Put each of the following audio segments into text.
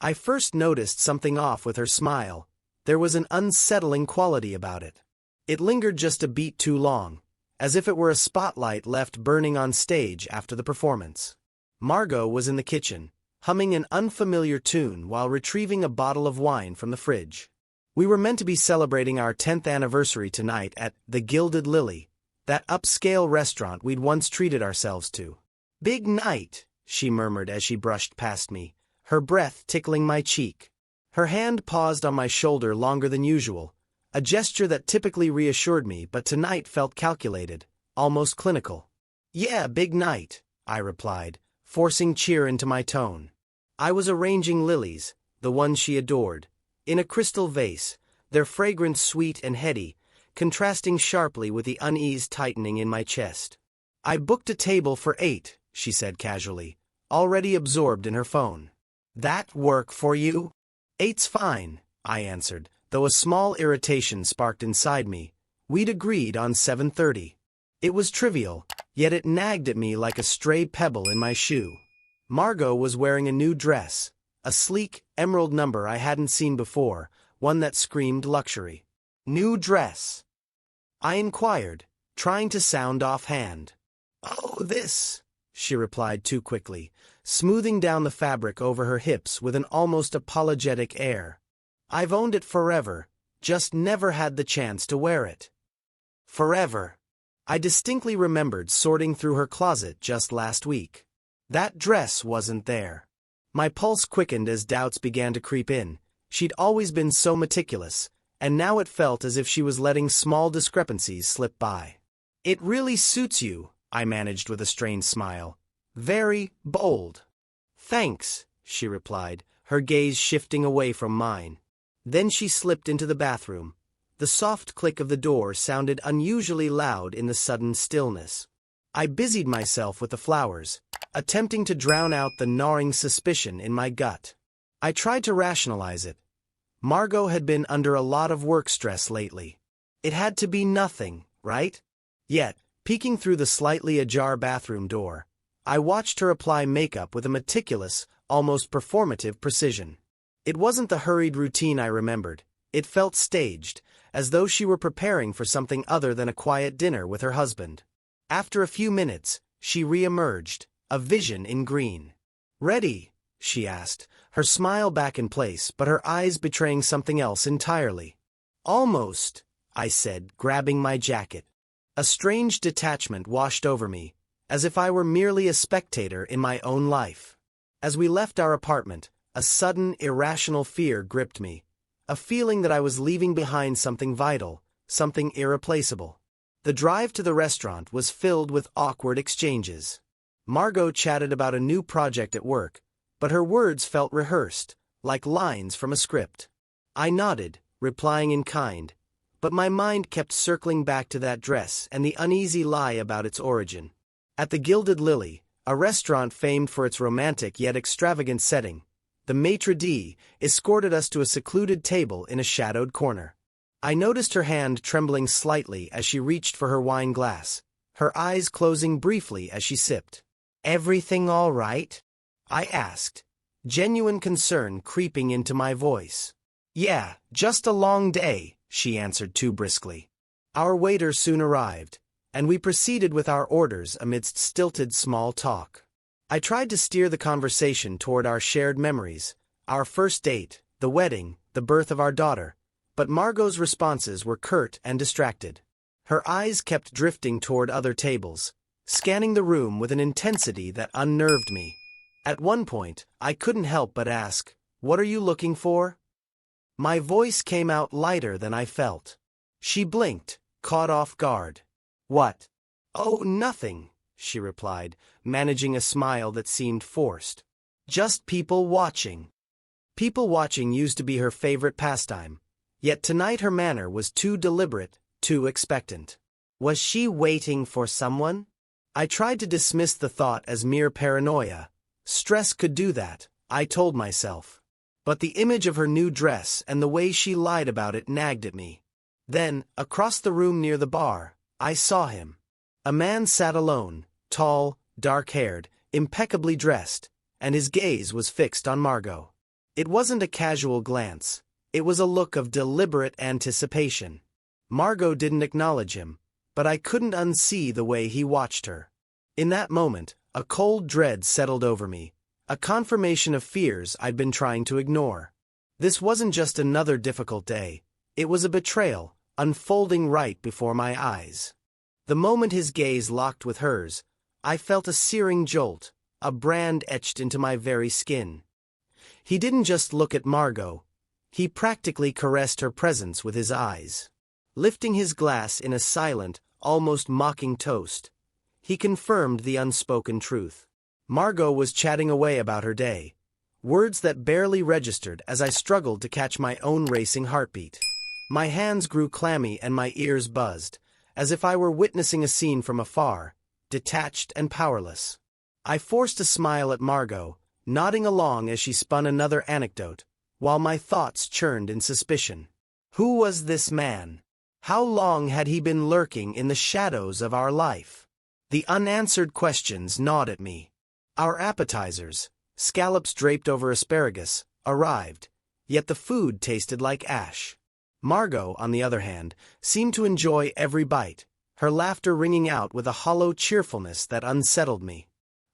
I first noticed something off with her smile. There was an unsettling quality about it. It lingered just a beat too long, as if it were a spotlight left burning on stage after the performance. Margot was in the kitchen, humming an unfamiliar tune while retrieving a bottle of wine from the fridge. We were meant to be celebrating our 10th anniversary tonight at the Gilded Lily, that upscale restaurant we'd once treated ourselves to. "Big night," she murmured as she brushed past me, her breath tickling my cheek. Her hand paused on my shoulder longer than usual, a gesture that typically reassured me but tonight felt calculated, almost clinical. "Yeah, big night," I replied, forcing cheer into my tone. I was arranging lilies, the ones she adored, in a crystal vase, their fragrance sweet and heady, contrasting sharply with the unease tightening in my chest. "I booked a table for 8, she said casually, already absorbed in her phone. "That work for you?" "8's fine," I answered, though a small irritation sparked inside me. We'd agreed on 7:30. It was trivial, yet it nagged at me like a stray pebble in my shoe. Margot was wearing a new dress, a sleek, emerald number I hadn't seen before, one that screamed luxury. "New dress?" I inquired, trying to sound offhand. "Oh, this," she replied too quickly, smoothing down the fabric over her hips with an almost apologetic air. "I've owned it forever, just never had the chance to wear it." Forever. I distinctly remembered sorting through her closet just last week. That dress wasn't there. My pulse quickened as doubts began to creep in. She'd always been so meticulous, and now it felt as if she was letting small discrepancies slip by. "It really suits you," I managed with a strained smile. "Very bold." "Thanks," she replied, her gaze shifting away from mine. Then she slipped into the bathroom. The soft click of the door sounded unusually loud in the sudden stillness. I busied myself with the flowers, attempting to drown out the gnawing suspicion in my gut. I tried to rationalize it. Margot had been under a lot of work stress lately. It had to be nothing, right? Yet, peeking through the slightly ajar bathroom door, I watched her apply makeup with a meticulous, almost performative precision. It wasn't the hurried routine I remembered. It felt staged, as though she were preparing for something other than a quiet dinner with her husband. After a few minutes, she re-emerged, a vision in green. "Ready?" she asked, her smile back in place but her eyes betraying something else entirely. "Almost," I said, grabbing my jacket. A strange detachment washed over me, as if I were merely a spectator in my own life. As we left our apartment, a sudden, irrational fear gripped me, a feeling that I was leaving behind something vital, something irreplaceable. The drive to the restaurant was filled with awkward exchanges. Margot chatted about a new project at work, but her words felt rehearsed, like lines from a script. I nodded, replying in kind, but my mind kept circling back to that dress and the uneasy lie about its origin. At the Gilded Lily, a restaurant famed for its romantic yet extravagant setting, the maitre d' escorted us to a secluded table in a shadowed corner. I noticed her hand trembling slightly as she reached for her wine glass, her eyes closing briefly as she sipped. "Everything all right?" I asked, genuine concern creeping into my voice. "Yeah, just a long day," she answered too briskly. Our waiter soon arrived, and we proceeded with our orders amidst stilted small talk. I tried to steer the conversation toward our shared memories, our first date, the wedding, the birth of our daughter, but Margot's responses were curt and distracted. Her eyes kept drifting toward other tables, scanning the room with an intensity that unnerved me. At one point, I couldn't help but ask, "What are you looking for?" My voice came out lighter than I felt. She blinked, caught off guard. "What?" "Oh, nothing," she replied, managing a smile that seemed forced. "Just people watching." People watching used to be her favorite pastime, yet tonight her manner was too deliberate, too expectant. Was she waiting for someone? I tried to dismiss the thought as mere paranoia. Stress could do that, I told myself. But the image of her new dress and the way she lied about it nagged at me. Then, across the room near the bar, I saw him. A man sat alone, tall, dark-haired, impeccably dressed, and his gaze was fixed on Margot. It wasn't a casual glance. It was a look of deliberate anticipation. Margot didn't acknowledge him, but I couldn't unsee the way he watched her. In that moment, a cold dread settled over me, a confirmation of fears I'd been trying to ignore. This wasn't just another difficult day. It was a betrayal, unfolding right before my eyes. The moment his gaze locked with hers, I felt a searing jolt, a brand etched into my very skin. He didn't just look at Margot. He practically caressed her presence with his eyes. Lifting his glass in a silent, almost mocking toast, he confirmed the unspoken truth. Margot was chatting away about her day, words that barely registered as I struggled to catch my own racing heartbeat. My hands grew clammy and my ears buzzed, as if I were witnessing a scene from afar, detached and powerless. I forced a smile at Margot, nodding along as she spun another anecdote, while my thoughts churned in suspicion. Who was this man? How long had he been lurking in the shadows of our life? The unanswered questions gnawed at me. Our appetizers, scallops draped over asparagus, arrived, yet the food tasted like ash. Margot, on the other hand, seemed to enjoy every bite, her laughter ringing out with a hollow cheerfulness that unsettled me.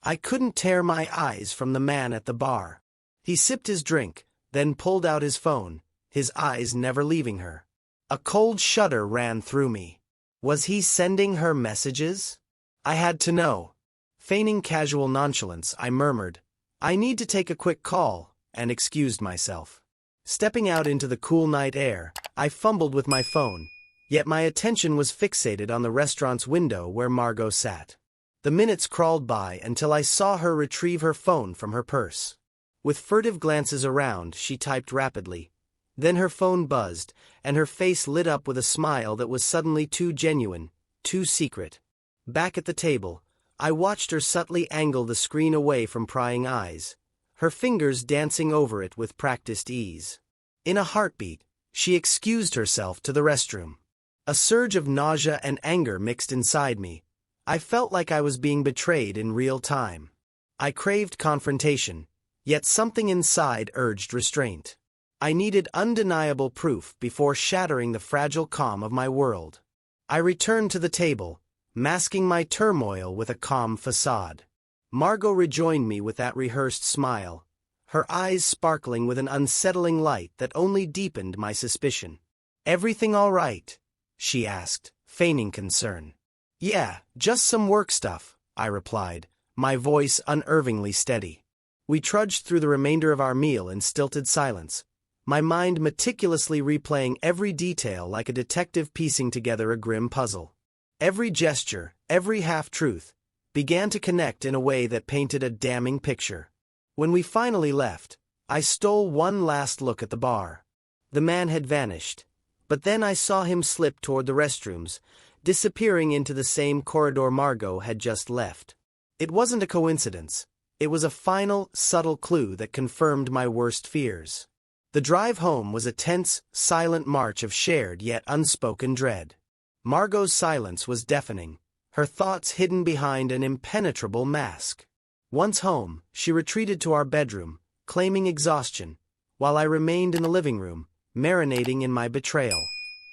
I couldn't tear my eyes from the man at the bar. He sipped his drink, then pulled out his phone, his eyes never leaving her. A cold shudder ran through me. Was he sending her messages? I had to know. Feigning casual nonchalance, I murmured, "I need to take a quick call," and excused myself. Stepping out into the cool night air, I fumbled with my phone, yet my attention was fixated on the restaurant's window where Margot sat. The minutes crawled by until I saw her retrieve her phone from her purse. With furtive glances around, she typed rapidly. Then her phone buzzed, and her face lit up with a smile that was suddenly too genuine, too secret. Back at the table, I watched her subtly angle the screen away from prying eyes, her fingers dancing over it with practiced ease. In a heartbeat, she excused herself to the restroom. A surge of nausea and anger mixed inside me. I felt like I was being betrayed in real time. I craved confrontation, yet something inside urged restraint. I needed undeniable proof before shattering the fragile calm of my world. I returned to the table, masking my turmoil with a calm facade. Margot rejoined me with that rehearsed smile, her eyes sparkling with an unsettling light that only deepened my suspicion. "Everything all right?" she asked, feigning concern. "Yeah, just some work stuff," I replied, my voice unervingly steady. We trudged through the remainder of our meal in stilted silence, my mind meticulously replaying every detail like a detective piecing together a grim puzzle. Every gesture, every half-truth, began to connect in a way that painted a damning picture. When we finally left, I stole one last look at the bar. The man had vanished, but then I saw him slip toward the restrooms, disappearing into the same corridor Margot had just left. It wasn't a coincidence. It was a final, subtle clue that confirmed my worst fears. The drive home was a tense, silent march of shared yet unspoken dread. Margot's silence was deafening, her thoughts hidden behind an impenetrable mask. Once home, she retreated to our bedroom, claiming exhaustion, while I remained in the living room, marinating in my betrayal.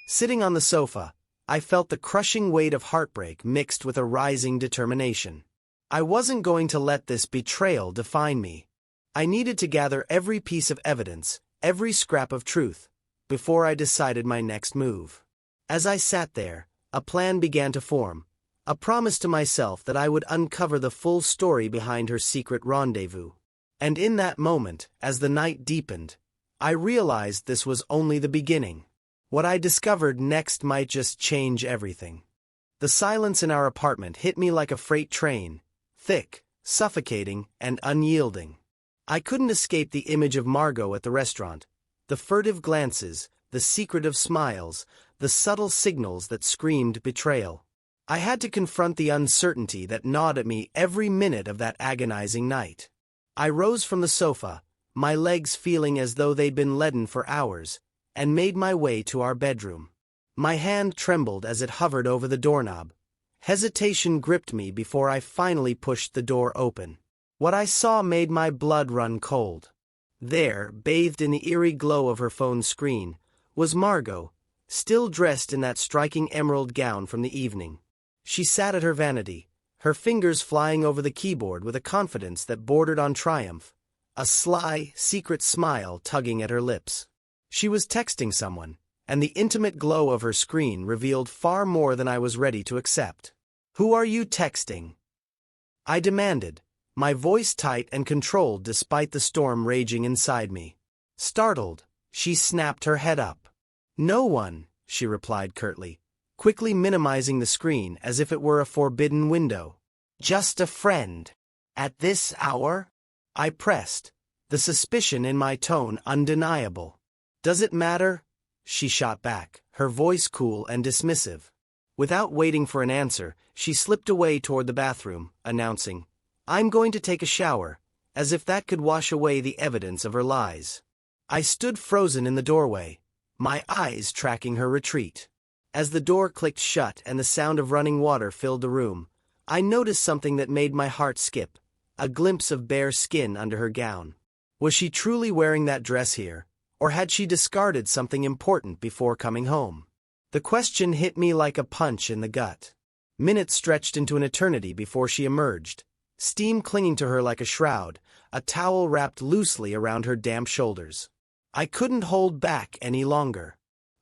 Sitting on the sofa, I felt the crushing weight of heartbreak mixed with a rising determination. I wasn't going to let this betrayal define me. I needed to gather every piece of evidence, every scrap of truth, before I decided my next move. As I sat there, a plan began to form, a promise to myself that I would uncover the full story behind her secret rendezvous. And in that moment, as the night deepened, I realized this was only the beginning. What I discovered next might just change everything. The silence in our apartment hit me like a freight train, thick, suffocating, and unyielding. I couldn't escape the image of Margot at the restaurant, the furtive glances, the secretive smiles, the subtle signals that screamed betrayal. I had to confront the uncertainty that gnawed at me every minute of that agonizing night. I rose from the sofa, my legs feeling as though they'd been leaden for hours, and made my way to our bedroom. My hand trembled as it hovered over the doorknob. Hesitation gripped me before I finally pushed the door open. What I saw made my blood run cold. There, bathed in the eerie glow of her phone's screen, was Margot, still dressed in that striking emerald gown from the evening. She sat at her vanity, her fingers flying over the keyboard with a confidence that bordered on triumph, a sly, secret smile tugging at her lips. She was texting someone, and the intimate glow of her screen revealed far more than I was ready to accept. "Who are you texting?" I demanded, my voice tight and controlled despite the storm raging inside me. Startled, she snapped her head up. "No one," she replied curtly, quickly minimizing the screen as if it were a forbidden window. "Just a friend. At this hour?" I pressed, the suspicion in my tone undeniable. "Does it matter?" she shot back, her voice cool and dismissive. Without waiting for an answer, she slipped away toward the bathroom, announcing, "I'm going to take a shower," as if that could wash away the evidence of her lies. I stood frozen in the doorway, my eyes tracking her retreat. As the door clicked shut and the sound of running water filled the room, I noticed something that made my heart skip, a glimpse of bare skin under her gown. Was she truly wearing that dress here, or had she discarded something important before coming home? The question hit me like a punch in the gut. Minutes stretched into an eternity before she emerged, steam clinging to her like a shroud, a towel wrapped loosely around her damp shoulders. I couldn't hold back any longer.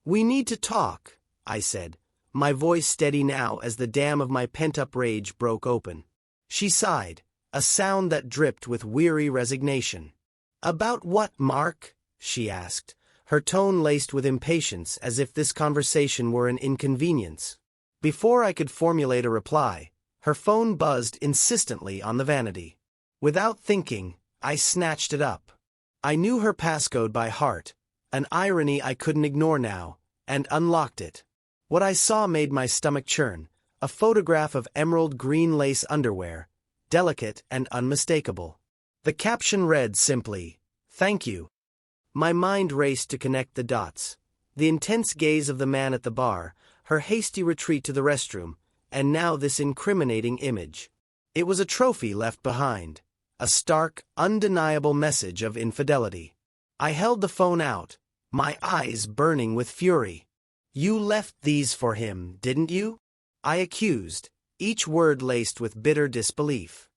"We need to talk," I said, my voice steady now as the dam of my pent-up rage broke open. She sighed, a sound that dripped with weary resignation. "About what, Mark?" she asked, her tone laced with impatience as if this conversation were an inconvenience. Before I could formulate a reply, her phone buzzed insistently on the vanity. Without thinking, I snatched it up. I knew her passcode by heart, an irony I couldn't ignore now, and unlocked it. What I saw made my stomach churn, a photograph of emerald green lace underwear, delicate and unmistakable. The caption read simply, "Thank you." My mind raced to connect the dots. The intense gaze of the man at the bar, her hasty retreat to the restroom, and now this incriminating image. It was a trophy left behind, a stark, undeniable message of infidelity. I held the phone out, my eyes burning with fury. "You left these for him, didn't you?" I accused, each word laced with bitter disbelief.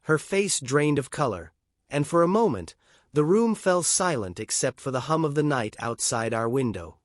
Her face drained of color, and for a moment, the room fell silent except for the hum of the night outside our window.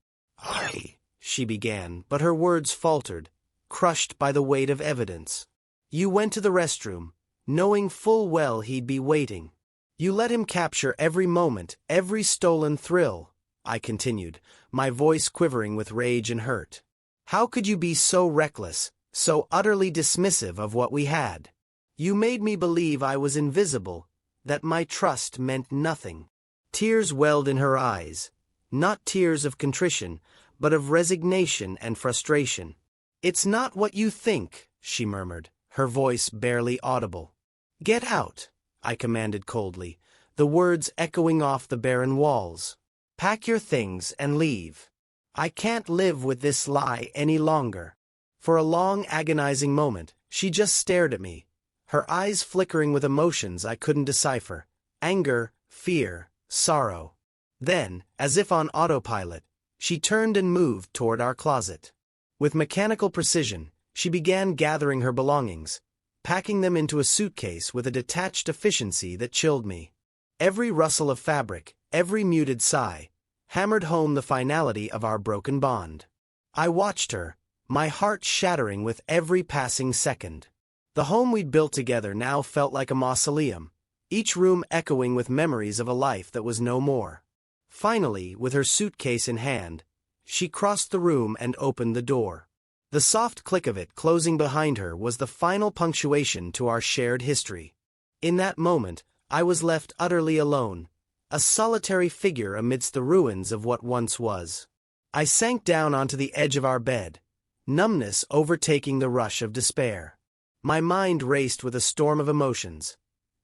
She began, but her words faltered, crushed by the weight of evidence. "You went to the restroom, knowing full well he'd be waiting. You let him capture every moment, every stolen thrill," I continued, my voice quivering with rage and hurt. "How could you be so reckless, so utterly dismissive of what we had? You made me believe I was invisible, that my trust meant nothing." Tears welled in her eyes, not tears of contrition, but of resignation and frustration. "It's not what you think," she murmured, her voice barely audible. "Get out," I commanded coldly, the words echoing off the barren walls. "Pack your things and leave. I can't live with this lie any longer." For a long, agonizing moment, she just stared at me, her eyes flickering with emotions I couldn't decipher: anger, fear, sorrow. Then, as if on autopilot, she turned and moved toward our closet. With mechanical precision, she began gathering her belongings, packing them into a suitcase with a detached efficiency that chilled me. Every rustle of fabric, every muted sigh, hammered home the finality of our broken bond. I watched her, my heart shattering with every passing second. The home we'd built together now felt like a mausoleum, each room echoing with memories of a life that was no more. Finally, with her suitcase in hand, she crossed the room and opened the door. The soft click of it closing behind her was the final punctuation to our shared history. In that moment, I was left utterly alone, a solitary figure amidst the ruins of what once was. I sank down onto the edge of our bed, numbness overtaking the rush of despair. My mind raced with a storm of emotions: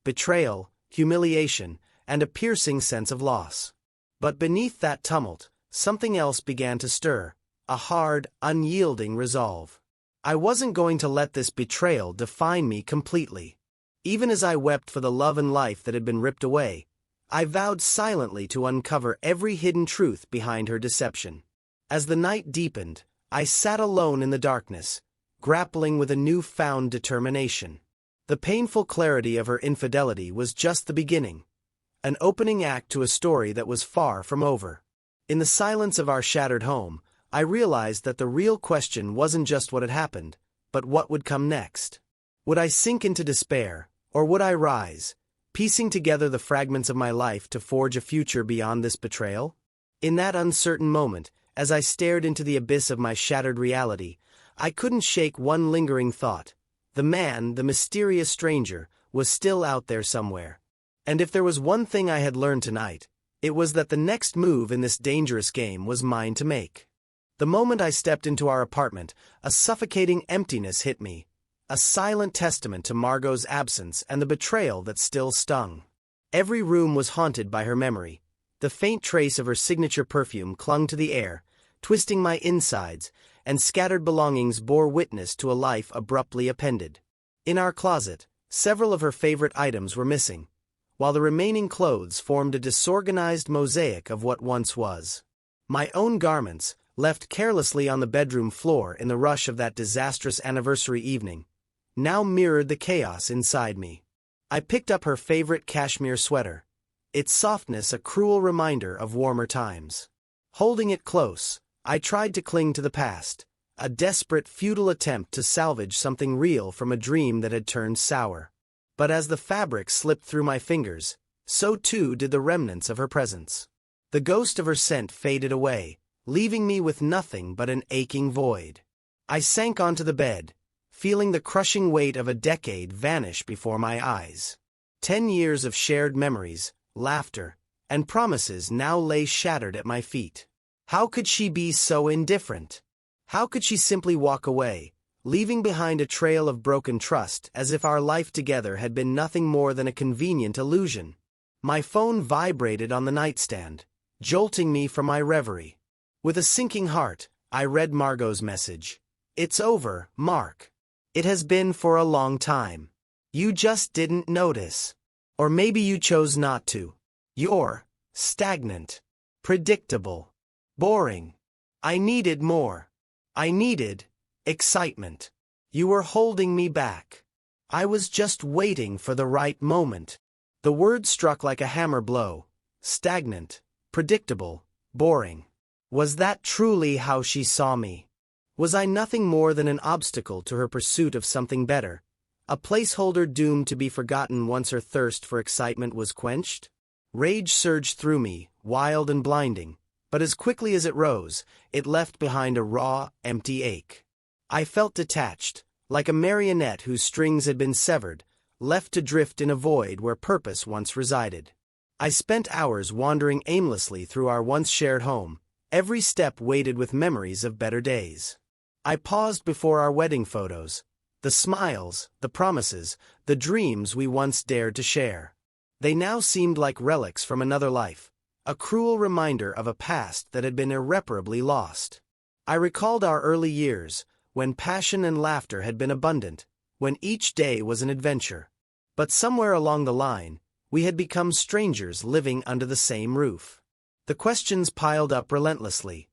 betrayal, humiliation, and a piercing sense of loss. But beneath that tumult, something else began to stir, a hard, unyielding resolve. I wasn't going to let this betrayal define me completely. Even as I wept for the love and life that had been ripped away, I vowed silently to uncover every hidden truth behind her deception. As the night deepened, I sat alone in the darkness, grappling with a newfound determination. The painful clarity of her infidelity was just the beginning, an opening act to a story that was far from over. In the silence of our shattered home, I realized that the real question wasn't just what had happened, but what would come next. Would I sink into despair, or would I rise, piecing together the fragments of my life to forge a future beyond this betrayal? In that uncertain moment, as I stared into the abyss of my shattered reality, I couldn't shake one lingering thought. The man, the mysterious stranger, was still out there somewhere. And if there was one thing I had learned tonight, it was that the next move in this dangerous game was mine to make. The moment I stepped into our apartment, a suffocating emptiness hit me, a silent testament to Margot's absence and the betrayal that still stung. Every room was haunted by her memory. The faint trace of her signature perfume clung to the air, twisting my insides, and scattered belongings bore witness to a life abruptly appended. In our closet, several of her favorite items were missing, while the remaining clothes formed a disorganized mosaic of what once was. My own garments, left carelessly on the bedroom floor in the rush of that disastrous anniversary evening, now mirrored the chaos inside me. I picked up her favorite cashmere sweater, its softness a cruel reminder of warmer times. Holding it close, I tried to cling to the past, a desperate, futile attempt to salvage something real from a dream that had turned sour. But as the fabric slipped through my fingers, so too did the remnants of her presence. The ghost of her scent faded away, leaving me with nothing but an aching void. I sank onto the bed, feeling the crushing weight of a decade vanish before my eyes. 10 years of shared memories, laughter, and promises now lay shattered at my feet. How could she be so indifferent? How could she simply walk away, leaving behind a trail of broken trust as if our life together had been nothing more than a convenient illusion? My phone vibrated on the nightstand, jolting me from my reverie. With a sinking heart, I read Margot's message. "It's over, Mark. It has been for a long time. You just didn't notice. Or maybe you chose not to. You're stagnant, predictable, boring. I needed more. I needed excitement. You were holding me back. I was just waiting for the right moment." The word struck like a hammer blow. Stagnant, predictable, boring. Was that truly how she saw me? Was I nothing more than an obstacle to her pursuit of something better, a placeholder doomed to be forgotten once her thirst for excitement was quenched? Rage surged through me, wild and blinding, but as quickly as it rose, it left behind a raw, empty ache. I felt detached, like a marionette whose strings had been severed, left to drift in a void where purpose once resided. I spent hours wandering aimlessly through our once shared home, every step weighted with memories of better days. I paused before our wedding photos, the smiles, the promises, the dreams we once dared to share. They now seemed like relics from another life, a cruel reminder of a past that had been irreparably lost. I recalled our early years, when passion and laughter had been abundant, when each day was an adventure. But somewhere along the line, we had become strangers living under the same roof. The questions piled up relentlessly.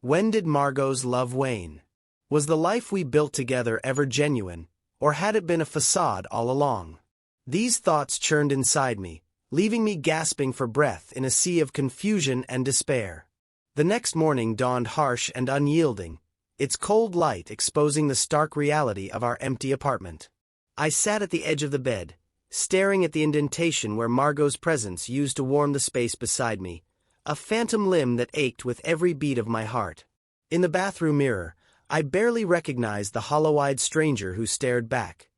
When did Margot's love wane? Was the life we built together ever genuine, or had it been a facade all along? These thoughts churned inside me, leaving me gasping for breath in a sea of confusion and despair. The next morning dawned harsh and unyielding, its cold light exposing the stark reality of our empty apartment. I sat at the edge of the bed, staring at the indentation where Margot's presence used to warm the space beside me, a phantom limb that ached with every beat of my heart. In the bathroom mirror, I barely recognized the hollow-eyed stranger who stared back,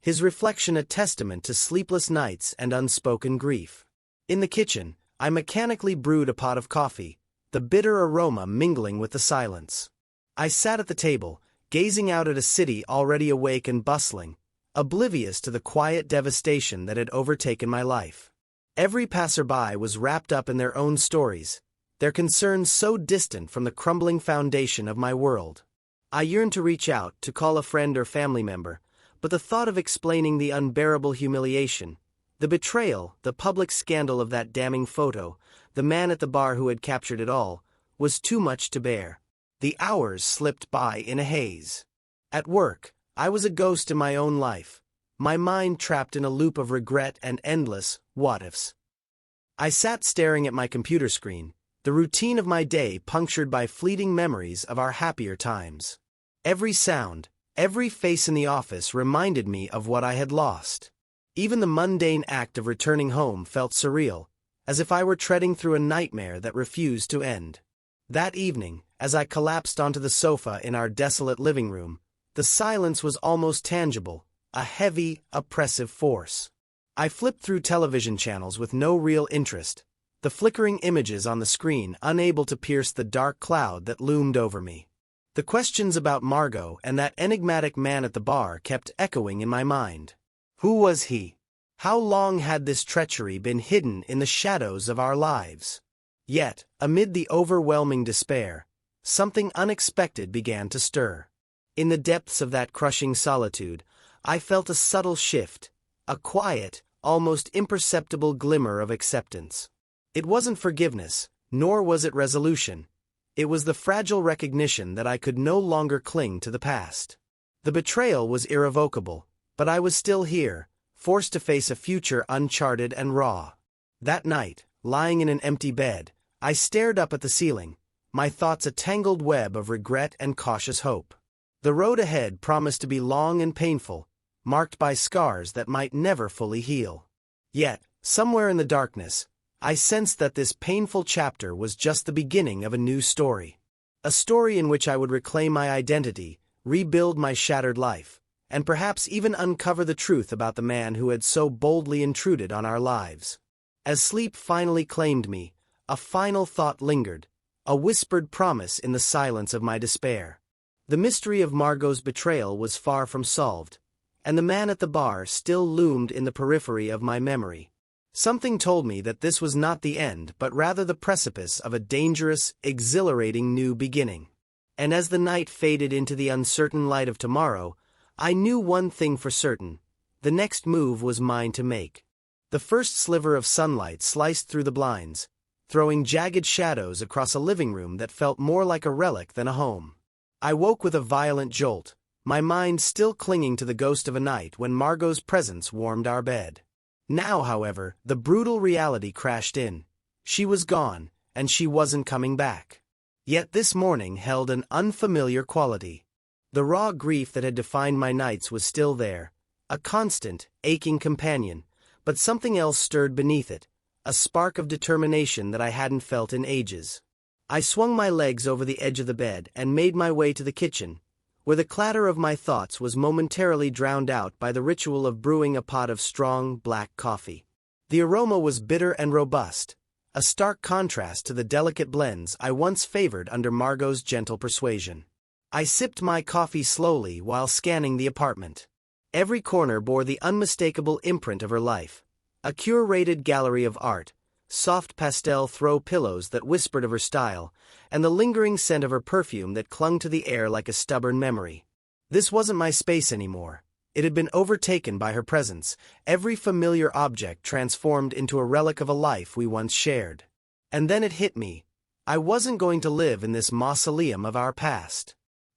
his reflection a testament to sleepless nights and unspoken grief. In the kitchen, I mechanically brewed a pot of coffee, the bitter aroma mingling with the silence. I sat at the table, gazing out at a city already awake and bustling, oblivious to the quiet devastation that had overtaken my life. Every passerby was wrapped up in their own stories, their concerns so distant from the crumbling foundation of my world. I yearned to reach out, to call a friend or family member, but the thought of explaining the unbearable humiliation, The betrayal, the public scandal of that damning photo, the man at the bar who had captured it all, was too much to bear. The hours slipped by in a haze. At work, I was a ghost in my own life, my mind trapped in a loop of regret and endless what-ifs. I sat staring at my computer screen, the routine of my day punctured by fleeting memories of our happier times. Every sound, every face in the office reminded me of what I had lost. Even the mundane act of returning home felt surreal, as if I were treading through a nightmare that refused to end. That evening, as I collapsed onto the sofa in our desolate living room, the silence was almost tangible, a heavy, oppressive force. I flipped through television channels with no real interest, the flickering images on the screen unable to pierce the dark cloud that loomed over me. The questions about Margot and that enigmatic man at the bar kept echoing in my mind. Who was he? How long had this treachery been hidden in the shadows of our lives? Yet, amid the overwhelming despair, something unexpected began to stir. In the depths of that crushing solitude, I felt a subtle shift, a quiet, almost imperceptible glimmer of acceptance. It wasn't forgiveness, nor was it resolution. It was the fragile recognition that I could no longer cling to the past. The betrayal was irrevocable, but I was still here, forced to face a future uncharted and raw. That night, lying in an empty bed, I stared up at the ceiling, my thoughts a tangled web of regret and cautious hope. The road ahead promised to be long and painful, marked by scars that might never fully heal. Yet, somewhere in the darkness, I sensed that this painful chapter was just the beginning of a new story. A story in which I would reclaim my identity, rebuild my shattered life, and perhaps even uncover the truth about the man who had so boldly intruded on our lives. As sleep finally claimed me, a final thought lingered, a whispered promise in the silence of my despair. The mystery of Margot's betrayal was far from solved, and the man at the bar still loomed in the periphery of my memory. Something told me that this was not the end but rather the precipice of a dangerous, exhilarating new beginning. And as the night faded into the uncertain light of tomorrow, I knew one thing for certain: the next move was mine to make. The first sliver of sunlight sliced through the blinds, throwing jagged shadows across a living room that felt more like a relic than a home. I woke with a violent jolt, my mind still clinging to the ghost of a night when Margot's presence warmed our bed. Now, however, the brutal reality crashed in. She was gone, and she wasn't coming back. Yet this morning held an unfamiliar quality. The raw grief that had defined my nights was still there, a constant, aching companion, but something else stirred beneath it, a spark of determination that I hadn't felt in ages. I swung my legs over the edge of the bed and made my way to the kitchen, where the clatter of my thoughts was momentarily drowned out by the ritual of brewing a pot of strong, black coffee. The aroma was bitter and robust, a stark contrast to the delicate blends I once favored under Margot's gentle persuasion. I sipped my coffee slowly while scanning the apartment. Every corner bore the unmistakable imprint of her life, a curated gallery of art, soft pastel throw pillows that whispered of her style, and the lingering scent of her perfume that clung to the air like a stubborn memory. This wasn't my space anymore. It had been overtaken by her presence, every familiar object transformed into a relic of a life we once shared. And then it hit me. I wasn't going to live in this mausoleum of our past.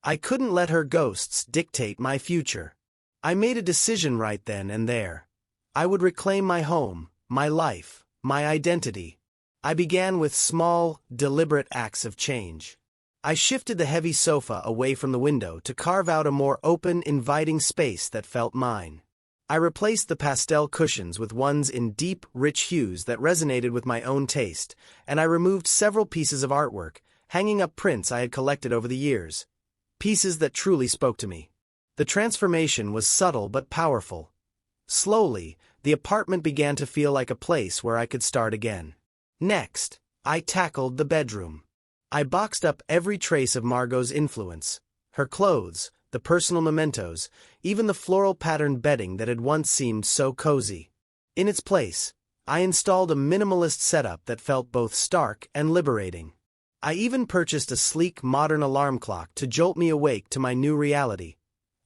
I couldn't let her ghosts dictate my future. I made a decision right then and there. I would reclaim my home, my life, my identity. I began with small, deliberate acts of change. I shifted the heavy sofa away from the window to carve out a more open, inviting space that felt mine. I replaced the pastel cushions with ones in deep, rich hues that resonated with my own taste, and I removed several pieces of artwork, hanging up prints I had collected over the years. Pieces that truly spoke to me. The transformation was subtle but powerful. Slowly, the apartment began to feel like a place where I could start again. Next, I tackled the bedroom. I boxed up every trace of Margot's influence, her clothes, the personal mementos, even the floral patterned bedding that had once seemed so cozy. In its place, I installed a minimalist setup that felt both stark and liberating. I even purchased a sleek modern alarm clock to jolt me awake to my new reality,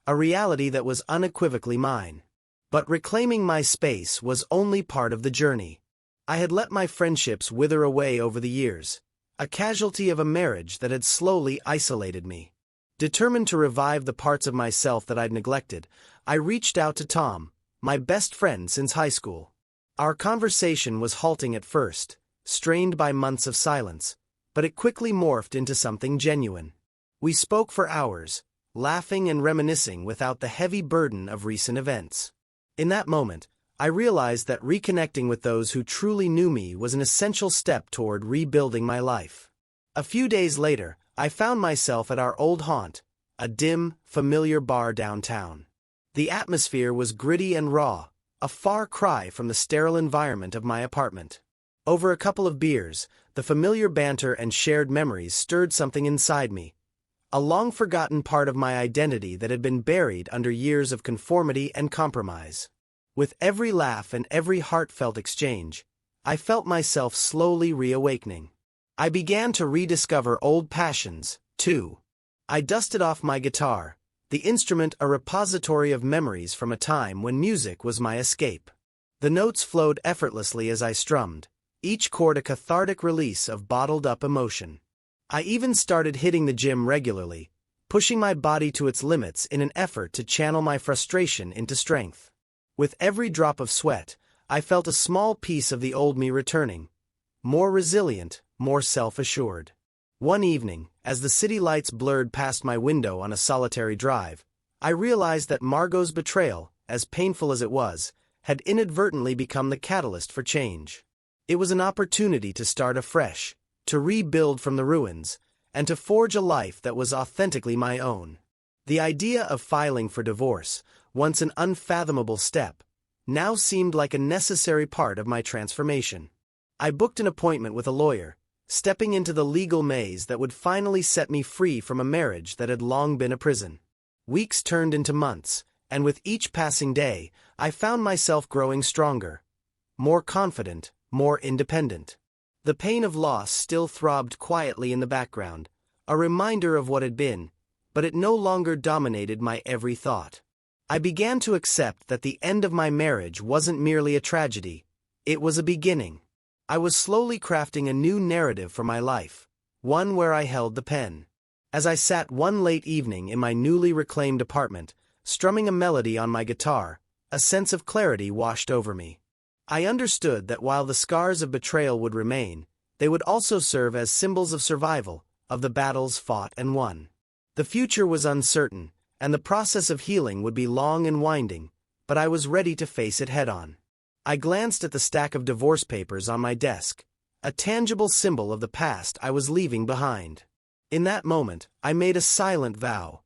a reality that was unequivocally mine. But reclaiming my space was only part of the journey. I had let my friendships wither away over the years, a casualty of a marriage that had slowly isolated me. Determined to revive the parts of myself that I'd neglected, I reached out to Tom, my best friend since high school. Our conversation was halting at first, strained by months of silence, but it quickly morphed into something genuine. We spoke for hours, laughing and reminiscing without the heavy burden of recent events. In that moment, I realized that reconnecting with those who truly knew me was an essential step toward rebuilding my life. A few days later, I found myself at our old haunt, a dim, familiar bar downtown. The atmosphere was gritty and raw, a far cry from the sterile environment of my apartment. Over a couple of beers, the familiar banter and shared memories stirred something inside me, a long-forgotten part of my identity that had been buried under years of conformity and compromise. With every laugh and every heartfelt exchange, I felt myself slowly reawakening. I began to rediscover old passions, too. I dusted off my guitar, the instrument a repository of memories from a time when music was my escape. The notes flowed effortlessly as I strummed, each chord a cathartic release of bottled-up emotion. I even started hitting the gym regularly, pushing my body to its limits in an effort to channel my frustration into strength. With every drop of sweat, I felt a small piece of the old me returning, more resilient, more self-assured. One evening, as the city lights blurred past my window on a solitary drive, I realized that Margot's betrayal, as painful as it was, had inadvertently become the catalyst for change. It was an opportunity to start afresh, to rebuild from the ruins, and to forge a life that was authentically my own. The idea of filing for divorce, once an unfathomable step, now seemed like a necessary part of my transformation. I booked an appointment with a lawyer, stepping into the legal maze that would finally set me free from a marriage that had long been a prison. Weeks turned into months, and with each passing day, I found myself growing stronger, more confident, more independent. The pain of loss still throbbed quietly in the background, a reminder of what had been, but it no longer dominated my every thought. I began to accept that the end of my marriage wasn't merely a tragedy, it was a beginning. I was slowly crafting a new narrative for my life, one where I held the pen. As I sat one late evening in my newly reclaimed apartment, strumming a melody on my guitar, a sense of clarity washed over me. I understood that while the scars of betrayal would remain, they would also serve as symbols of survival, of the battles fought and won. The future was uncertain, and the process of healing would be long and winding, but I was ready to face it head-on. I glanced at the stack of divorce papers on my desk, a tangible symbol of the past I was leaving behind. In that moment, I made a silent vow.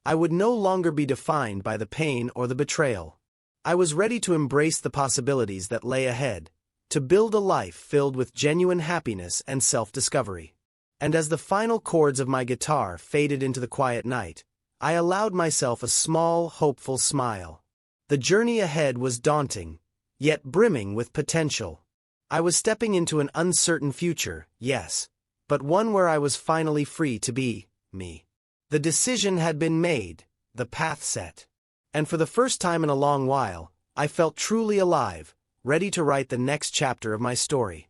I would no longer be defined by the pain or the betrayal. I was ready to embrace the possibilities that lay ahead, to build a life filled with genuine happiness and self-discovery. And as the final chords of my guitar faded into the quiet night, I allowed myself a small, hopeful smile. The journey ahead was daunting, yet brimming with potential. I was stepping into an uncertain future, yes, but one where I was finally free to be me. The decision had been made, the path set. And for the first time in a long while, I felt truly alive, ready to write the next chapter of my story.